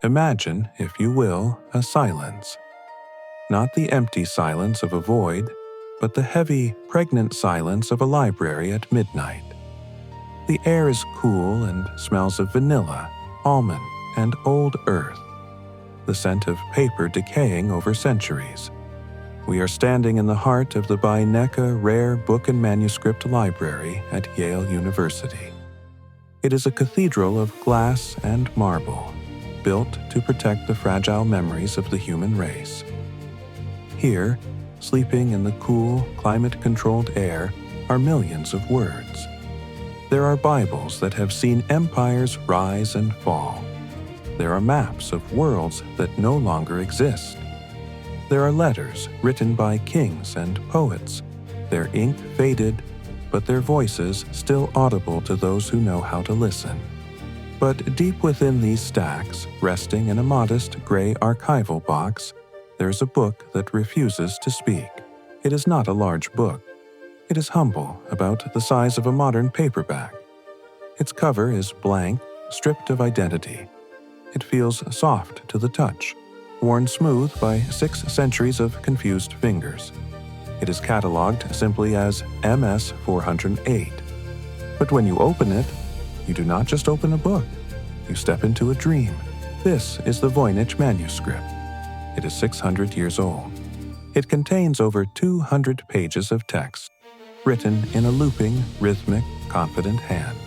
Imagine, if you will, a silence. Not the empty silence of a void, but the heavy, pregnant silence of a library at midnight. The air is cool and smells of vanilla, almond, and old earth, the scent of paper decaying over centuries. We are standing in the heart of the Beinecke Rare Book and Manuscript Library at Yale University. It is a cathedral of glass and marble, built to protect the fragile memories of the human race. Here, sleeping in the cool, climate-controlled air, are millions of words. There are Bibles that have seen empires rise and fall. There are maps of worlds that no longer exist. There are letters written by kings and poets, their ink faded, but their voices still audible to those who know how to listen. But deep within these stacks, resting in a modest gray archival box, there's a book that refuses to speak. It is not a large book. It is humble, about the size of a modern paperback. Its cover is blank, stripped of identity. It feels soft to the touch, worn smooth by 6 centuries of confused fingers. It is catalogued simply as MS 408. But when you open it, you do not just open a book. You step into a dream. This is the Voynich Manuscript. It is 600 years old. It contains over 200 pages of text, written in a looping, rhythmic, confident hand.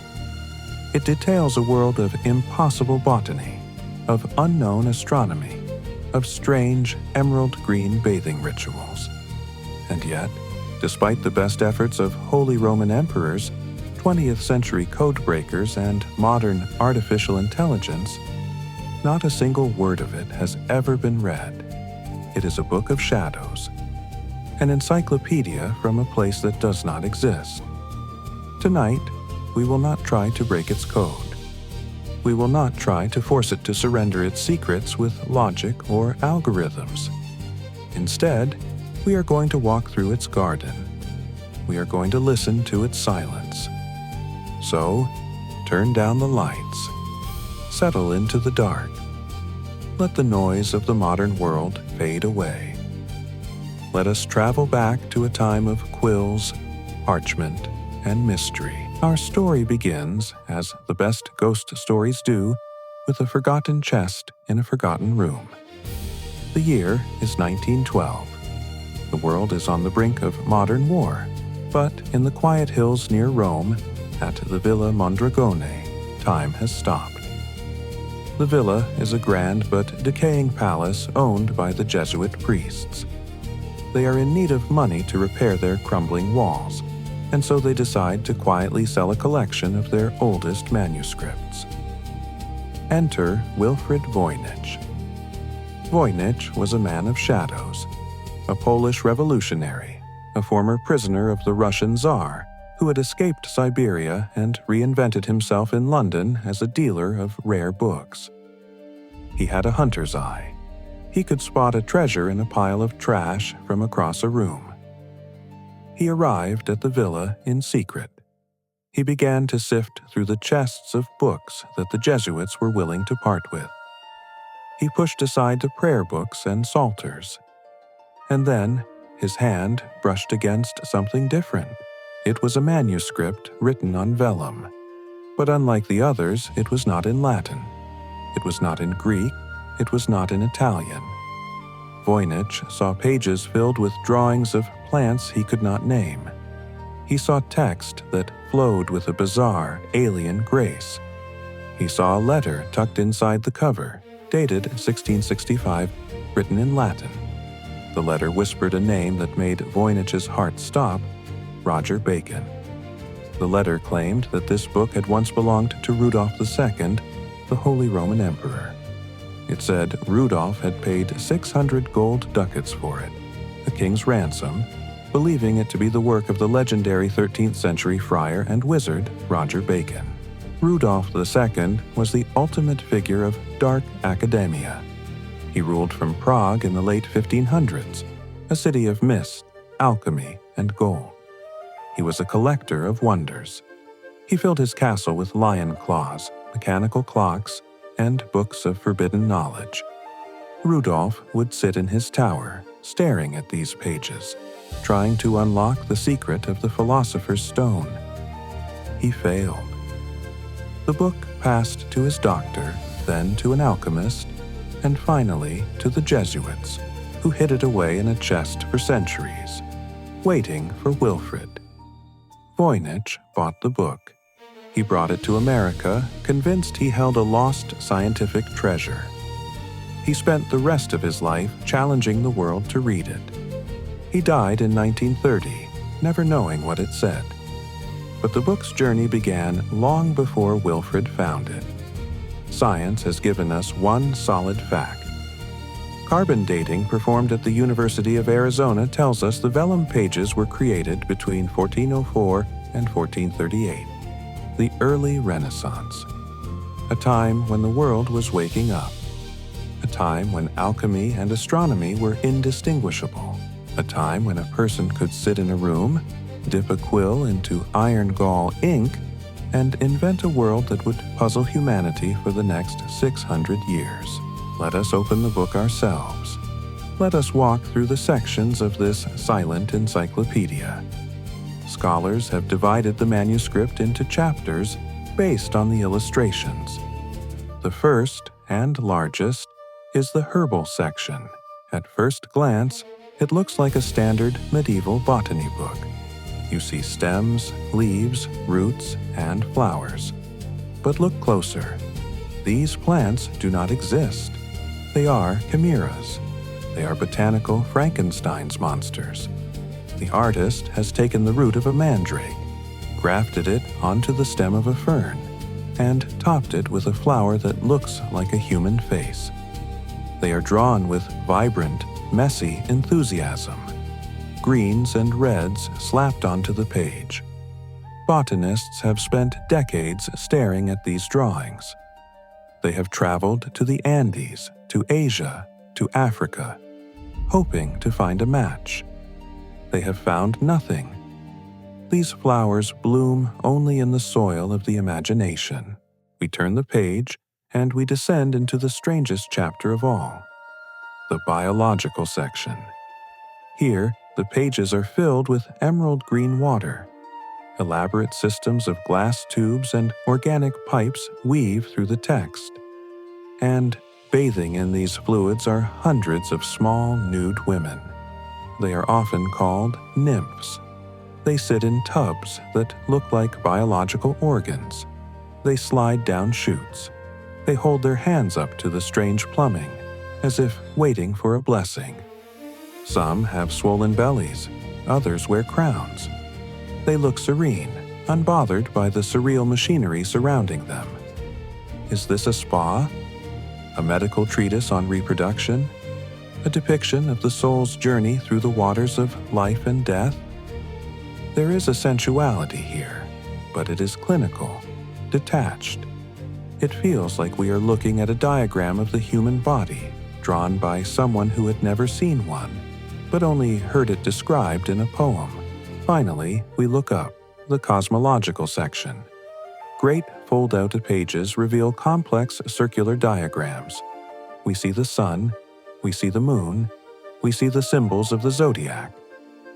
It details a world of impossible botany, of unknown astronomy, of strange emerald green bathing rituals. And yet, despite the best efforts of Holy Roman emperors, 20th century codebreakers, and modern artificial intelligence, not a single word of it has ever been read. It is a book of shadows, an encyclopedia from a place that does not exist. Tonight, we will not try to break its code. We will not try to force it to surrender its secrets with logic or algorithms. Instead, we are going to walk through its garden. We are going to listen to its silence. So, turn down the lights. Settle into the dark. Let the noise of the modern world fade away. Let us travel back to a time of quills, parchment, and mystery. Our story begins, as the best ghost stories do, with a forgotten chest in a forgotten room. The year is 1912. The world is on the brink of modern war, but in the quiet hills near Rome, at the Villa Mondragone, time has stopped. The villa is a grand but decaying palace owned by the Jesuit priests. They are in need of money to repair their crumbling walls, and so they decide to quietly sell a collection of their oldest manuscripts. Enter Wilfrid Voynich. Voynich was a man of shadows, a Polish revolutionary, a former prisoner of the Russian Tsar, who had escaped Siberia and reinvented himself in London as a dealer of rare books. He had a hunter's eye. He could spot a treasure in a pile of trash from across a room. He arrived at the villa in secret. He began to sift through the chests of books that the Jesuits were willing to part with. He pushed aside the prayer books and psalters. And then his hand brushed against something different. It was a manuscript written on vellum. But unlike the others, it was not in Latin. It was not in Greek. It was not in Italian. Voynich saw pages filled with drawings of plants he could not name. He saw text that flowed with a bizarre, alien grace. He saw a letter tucked inside the cover, dated 1665, written in Latin. The letter whispered a name that made Voynich's heart stop: Roger Bacon. The letter claimed that this book had once belonged to Rudolph II, the Holy Roman Emperor. It said Rudolph had paid 600 gold ducats for it, a king's ransom, believing it to be the work of the legendary 13th century friar and wizard Roger Bacon. Rudolph II was the ultimate figure of dark academia. He ruled from Prague in the late 1500s, a city of mist, alchemy, and gold. He was a collector of wonders. He filled his castle with lion claws, mechanical clocks, and books of forbidden knowledge. Rudolph would sit in his tower, staring at these pages, trying to unlock the secret of the philosopher's stone. He failed. The book passed to his doctor, then to an alchemist, and finally to the Jesuits, who hid it away in a chest for centuries, waiting for Wilfrid. Voynich bought the book. He brought it to America, convinced he held a lost scientific treasure. He spent the rest of his life challenging the world to read it. He died in 1930, never knowing what it said. But the book's journey began long before Wilfrid found it. Science has given us one solid fact. Carbon dating performed at the University of Arizona tells us the vellum pages were created between 1404 and 1438, the early Renaissance, a time when the world was waking up, a time when alchemy and astronomy were indistinguishable, a time when a person could sit in a room, dip a quill into iron gall ink, and invent a world that would puzzle humanity for the next 600 years. Let us open the book ourselves. Let us walk through the sections of this silent encyclopedia. Scholars have divided the manuscript into chapters based on the illustrations. The first and largest is the herbal section. At first glance, it looks like a standard medieval botany book. You see stems, leaves, roots, and flowers. But look closer. These plants do not exist. They are chimeras. They are botanical Frankenstein's monsters. The artist has taken the root of a mandrake, grafted it onto the stem of a fern, and topped it with a flower that looks like a human face. They are drawn with vibrant, messy enthusiasm. Greens and reds slapped onto the page. Botanists have spent decades staring at these drawings. They have traveled to the Andes, to Asia, to Africa, hoping to find a match. They have found nothing. These flowers bloom only in the soil of the imagination. We turn the page, and we descend into the strangest chapter of all, the biological section. Here, the pages are filled with emerald green water. Elaborate systems of glass tubes and organic pipes weave through the text. And bathing in these fluids are hundreds of small, nude women. They are often called nymphs. They sit in tubs that look like biological organs. They slide down chutes. They hold their hands up to the strange plumbing, as if waiting for a blessing. Some have swollen bellies, others wear crowns. They look serene, unbothered by the surreal machinery surrounding them. Is this a spa? A medical treatise on reproduction? A depiction of the soul's journey through the waters of life and death? There is a sensuality here, but it is clinical, detached. It feels like we are looking at a diagram of the human body, drawn by someone who had never seen one, but only heard it described in a poem. Finally, we look up, the cosmological section. Great fold-out pages reveal complex circular diagrams. We see the sun, we see the moon, we see the symbols of the zodiac.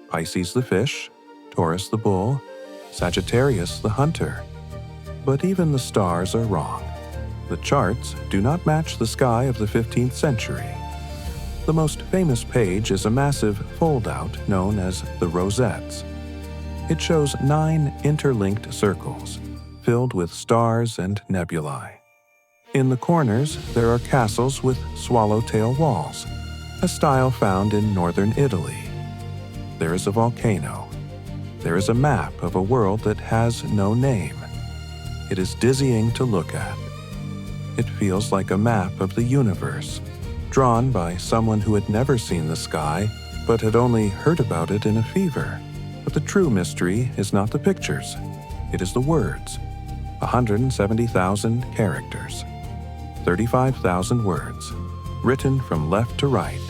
Pisces the fish, Taurus the bull, Sagittarius the hunter. But even the stars are wrong. The charts do not match the sky of the 15th century. The most famous page is a massive fold-out known as the rosettes. It shows 9 interlinked circles, filled with stars and nebulae. In the corners, there are castles with swallowtail walls, a style found in northern Italy. There is a volcano. There is a map of a world that has no name. It is dizzying to look at. It feels like a map of the universe, drawn by someone who had never seen the sky, but had only heard about it in a fever. But the true mystery is not the pictures. It is the words. 170,000 characters. 35,000 words, written from left to right.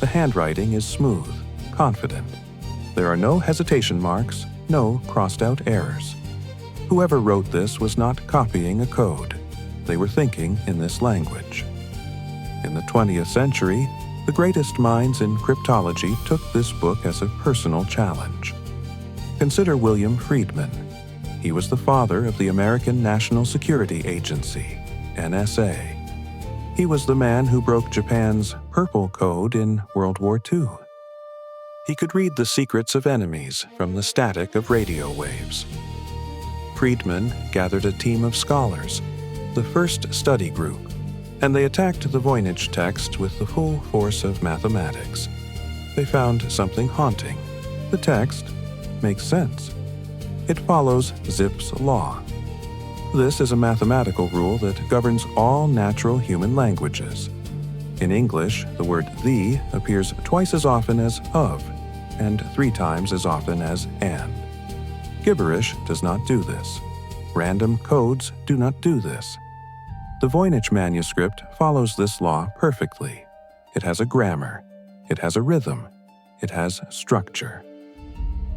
The handwriting is smooth, confident. There are no hesitation marks, no crossed-out errors. Whoever wrote this was not copying a code. they were thinking in this language. In the 20th century, the greatest minds in cryptology took this book as a personal challenge. Consider William Friedman. He was the father of the American National Security Agency, NSA. He was the man who broke Japan's Purple Code in World War II. He could read the secrets of enemies from the static of radio waves. Friedman gathered a team of scholars, the first study group, and they attacked the Voynich text with the full force of mathematics. They found something haunting. The text makes sense. It follows Zipf's law. This is a mathematical rule that governs all natural human languages. In English, the word "the" appears twice as often as "of," and 3 times as often as "and." Gibberish does not do this. Random codes do not do this. The Voynich Manuscript follows this law perfectly. It has a grammar. It has a rhythm. It has structure.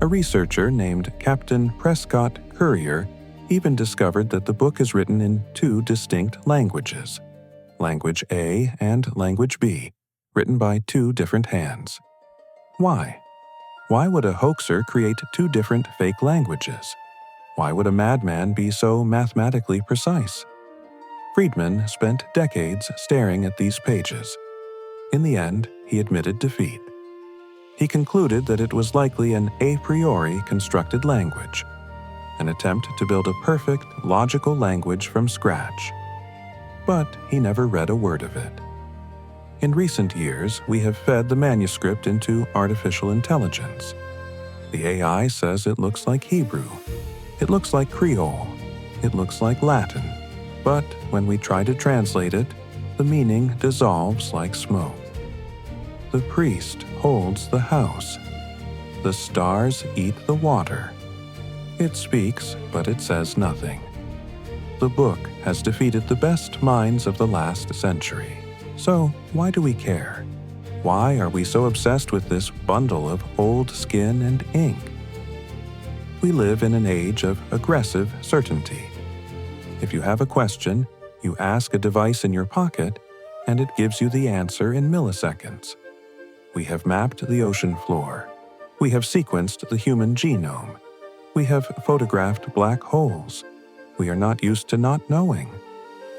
A researcher named Captain Prescott Currier even discovered that the book is written in 2 distinct languages, Language A and Language B, written by 2 different hands. Why? Why would a hoaxer create 2 different fake languages? Why would a madman be so mathematically precise? Friedman spent decades staring at these pages. In the end, he admitted defeat. He concluded that it was likely an a priori constructed language, an attempt to build a perfect, logical language from scratch. But he never read a word of it. In recent years, we have fed the manuscript into artificial intelligence. The AI says it looks like Hebrew. It looks like Creole. It looks like Latin. But when we try to translate it, the meaning dissolves like smoke. The priest holds the house. The stars eat the water. It speaks, but it says nothing. The book has defeated the best minds of the last century. So why do we care? Why are we so obsessed with this bundle of old skin and ink? We live in an age of aggressive certainty. If you have a question, you ask a device in your pocket, and it gives you the answer in milliseconds. We have mapped the ocean floor. We have sequenced the human genome. We have photographed black holes. We are not used to not knowing.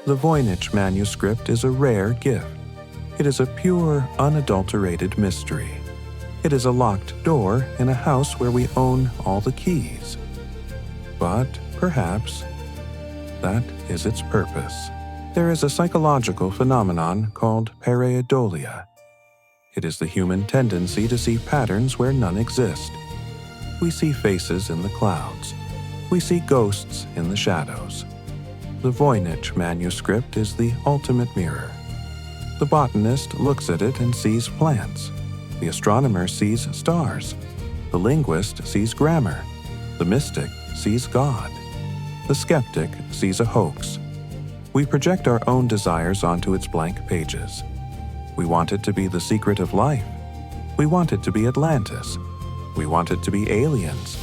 The Voynich Manuscript is a rare gift. It is a pure, unadulterated mystery. It is a locked door in a house where we own all the keys. But perhaps that is its purpose. There is a psychological phenomenon called pareidolia. It is the human tendency to see patterns where none exist. We see faces in the clouds. We see ghosts in the shadows. The Voynich Manuscript is the ultimate mirror. The botanist looks at it and sees plants. The astronomer sees stars. The linguist sees grammar. The mystic sees God. The skeptic sees a hoax. We project our own desires onto its blank pages. We want it to be the secret of life. We want it to be Atlantis. We want it to be aliens.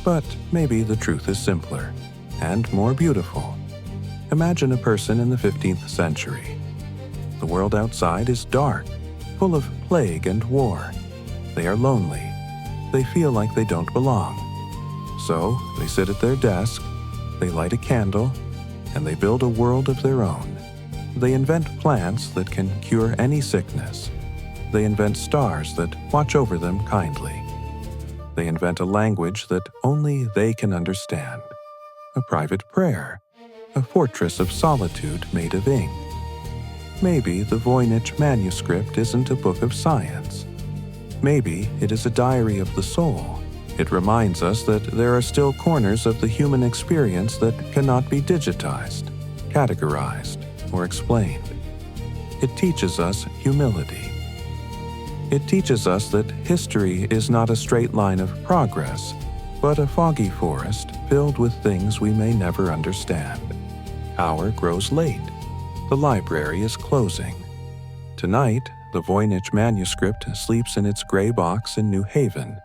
But maybe the truth is simpler and more beautiful. Imagine a person in the 15th century. The world outside is dark, full of plague and war. They are lonely. They feel like they don't belong. So they sit at their desk, they light a candle, and they build a world of their own. They invent plants that can cure any sickness. They invent stars that watch over them kindly. They invent a language that only they can understand. A private prayer, a fortress of solitude made of ink. Maybe the Voynich Manuscript isn't a book of science. Maybe it is a diary of the soul. It reminds us that there are still corners of the human experience that cannot be digitized, categorized, or explained. It teaches us humility. It teaches us that history is not a straight line of progress, but a foggy forest filled with things we may never understand. Hour grows late. The library is closing. Tonight, the Voynich Manuscript sleeps in its gray box in New Haven.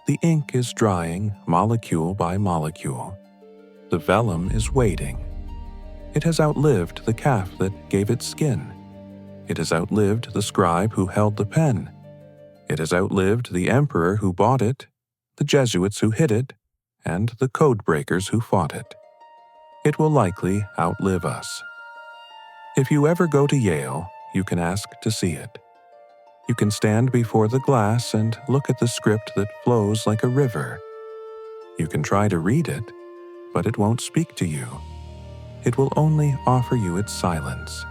The ink is drying molecule by molecule. The vellum is waiting. It has outlived the calf that gave it skin. It has outlived the scribe who held the pen. It has outlived the emperor who bought it, the Jesuits who hid it, and the codebreakers who fought it. It will likely outlive us. If you ever go to Yale, you can ask to see it. You can stand before the glass and look at the script that flows like a river. You can try to read it, but it won't speak to you. It will only offer you its silence.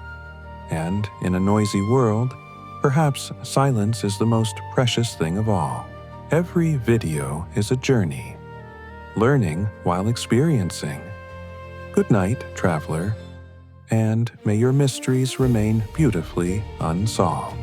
And in a noisy world, perhaps silence is the most precious thing of all. Every video is a journey, learning while experiencing. Good night, traveler, and may your mysteries remain beautifully unsolved.